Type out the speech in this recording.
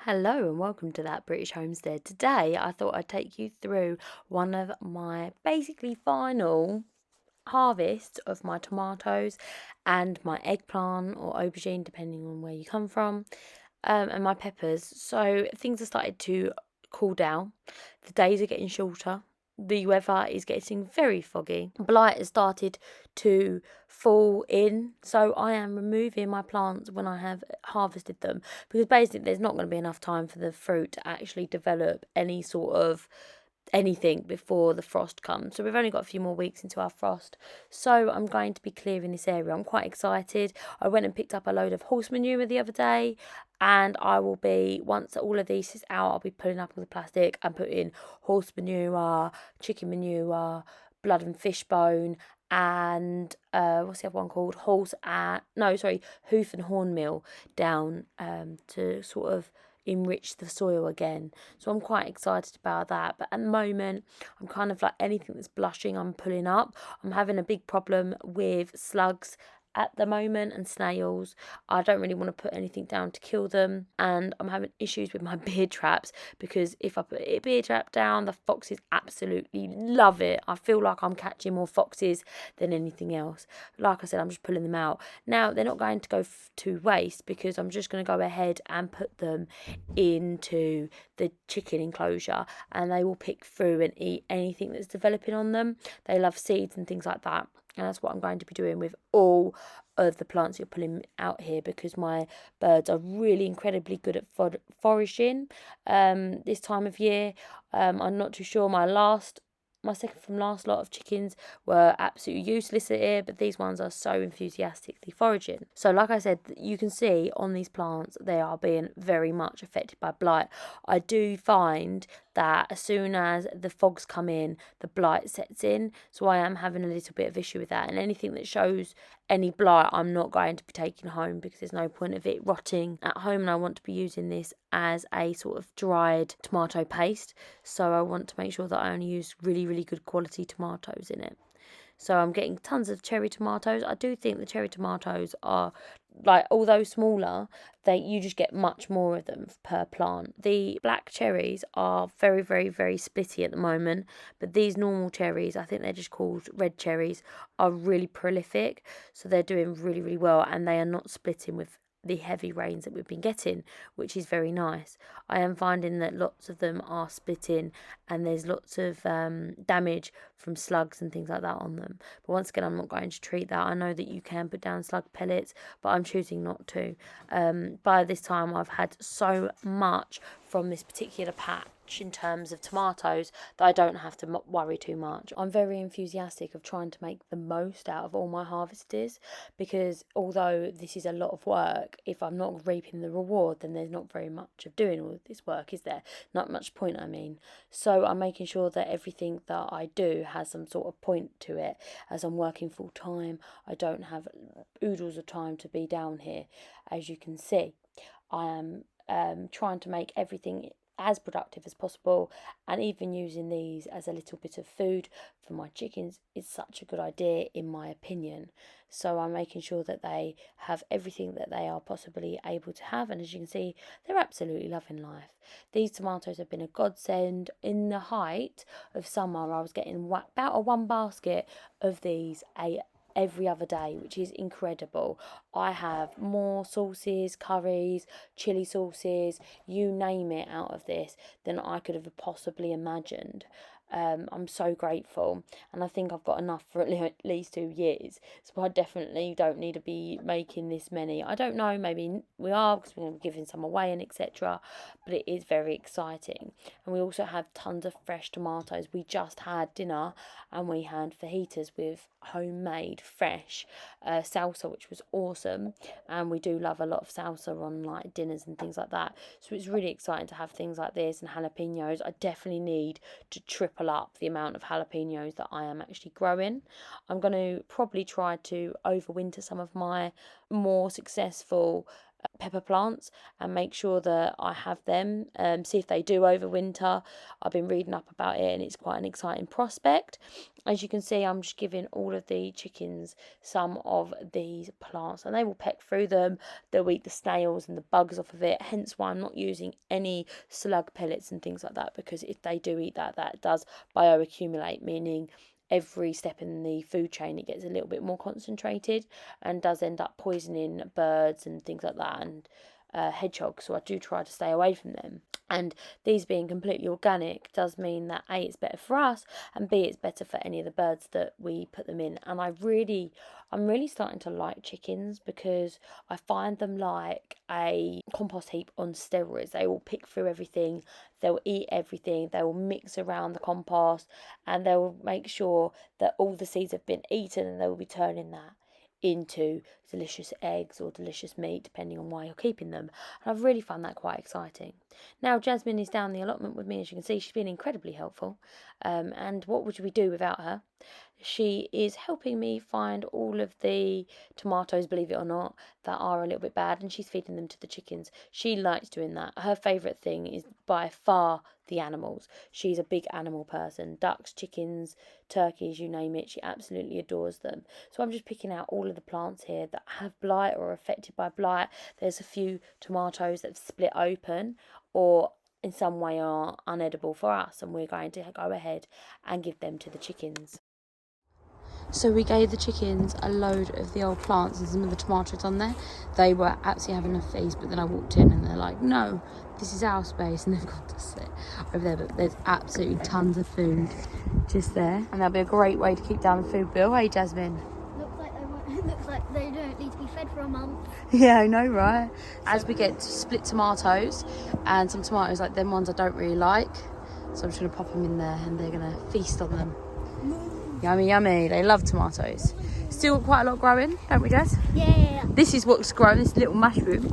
Hello and welcome to That British Homestead. Today I thought I'd take you through one of my basically final harvests of my tomatoes and my eggplant or aubergine, depending on where you come from, and my peppers. So things have started to cool down. The days are getting shorter. The weather is getting very foggy. Blight has started to fall in, so I am removing my plants when I have harvested them, because basically there's not going to be enough time for the fruit to actually develop any sort of anything before the frost comes. So we've only got a few more weeks into our frost. So I'm going to be clearing this area. I'm quite excited. I went and picked up a load of horse manure the other day, and I will be, once all of these is out, I'll be pulling up all the plastic and putting horse manure, chicken manure, blood and fish bone, and what's the other one called? Hoof and horn meal down to sort of enrich the soil again. So I'm quite excited about that. But at the moment, I'm kind of like anything that's blushing, I'm pulling up. I'm having a big problem with slugs at the moment and snails. I don't really want to put anything down to kill them, and I'm having issues with my beer traps, because if I put a beer trap down, the foxes absolutely love it. I feel like I'm catching more foxes than anything else. Like I said, I'm just pulling them out. Now they're not going to go to waste, because I'm just going to go ahead and put them into the chicken enclosure, and they will pick through and eat anything that's developing on them. They love seeds and things like that, and that's what I'm going to be doing with all of the plants you're pulling out here, because my birds are really incredibly good at foraging this time of year. I'm not too sure. My second from last lot of chickens were absolutely useless at it, but these ones are so enthusiastically foraging. So like I said, you can see on these plants they are being very much affected by blight. I do find that as soon as the fogs come in, the blight sets in, so I am having a little bit of issue with that, and anything that shows any blight I'm not going to be taking home, because there's no point of it rotting at home, and I want to be using this as a sort of dried tomato paste. So I want to make sure that I only use really good quality tomatoes in it. So I'm getting tons of cherry tomatoes. I do think the cherry tomatoes are, like, although smaller, you just get much more of them per plant. The black cherries are very splitty at the moment, but these normal cherries, I think they're just called red cherries, are really prolific. So they're doing really well, and they are not splitting with the heavy rains that we've been getting, which is very nice. I am finding that lots of them are splitting, and there's lots of damage from slugs and things like that on them. But once again, I'm not going to treat that. I know that you can put down slug pellets, but I'm choosing not to. By this time, I've had so much from this particular patch in terms of tomatoes that I don't have to worry too much. I'm very enthusiastic of trying to make the most out of all my harvesters, because although this is a lot of work, if I'm not reaping the reward, then there's not very much of doing all of this work, is there? Not much point, I mean. So I'm making sure that everything that I do has some sort of point to it. As I'm working full time, I don't have oodles of time to be down here. As you can see, I am trying to make everything as productive as possible, and even using these as a little bit of food for my chickens is such a good idea, in my opinion. So I'm making sure that they have everything that they are possibly able to have, and as you can see, they're absolutely loving life. These tomatoes have been a godsend. In the height of summer, I was getting about a one basket of these every other day, which is incredible. I have more sauces, curries, chili sauces, you name it, out of this than I could have possibly imagined. I'm so grateful, and I think I've got enough for at least 2 years, so I definitely don't need to be making this many. I don't know, maybe we are, because we're going to be giving some away and etc., but it is very exciting. And we also have tons of fresh tomatoes. We just had dinner and we had fajitas with homemade fresh salsa, which was awesome, and we do love a lot of salsa on like dinners and things like that, so it's really exciting to have things like this. And jalapenos, I definitely need to triple up the amount of jalapenos that I am actually growing. I'm going to probably try to overwinter some of my more successful pepper plants and make sure that I have them, see if they do overwinter. I've been reading up about it and it's quite an exciting prospect. As you can see, I'm just giving all of the chickens some of these plants and they will peck through them. They'll eat the snails and the bugs off of it, hence why I'm not using any slug pellets and things like that, because if they do eat that, that does bioaccumulate, meaning every step in the food chain it gets a little bit more concentrated and does end up poisoning birds and things like that, and hedgehogs. So I do try to stay away from them. And these being completely organic does mean that A, it's better for us, and B, it's better for any of the birds that we put them in. And I'm really starting to like chickens because I find them like a compost heap on steroids. They will pick through everything, they'll eat everything, they will mix around the compost, and they will make sure that all the seeds have been eaten, and they will be turning that into delicious eggs or delicious meat, depending on why you're keeping them. And I've really found that quite exciting. Now Jasmine is down the allotment with me, as you can see. She's been incredibly helpful, and what would we do without her? She is helping me find all of the tomatoes, believe it or not, that are a little bit bad, and she's feeding them to the chickens. She likes doing that. Her favourite thing is by far the animals. She's a big animal person. Ducks, chickens, turkeys, you name it. She absolutely adores them. So I'm just picking out all of the plants here that have blight or are affected by blight. There's a few tomatoes that have split open or in some way are unedible for us, and we're going to go ahead and give them to the chickens. So we gave the chickens a load of the old plants and some of the tomatoes on there. They were absolutely having a feast, but then I walked in and they're like, no, this is our space, and they've got to sit over there. But there's absolutely tons of food just there, and that'll be a great way to keep down the food bill. Hey, Jasmine? Looks like they don't need to be fed for a month. Yeah, I know, right? As we get split tomatoes and some tomatoes like them ones I don't really like, so I'm just going to pop them in there and they're going to feast on them. Yummy, yummy. They love tomatoes. Still quite a lot growing, don't we, Jess? Yeah. This is what's growing, this little mushroom.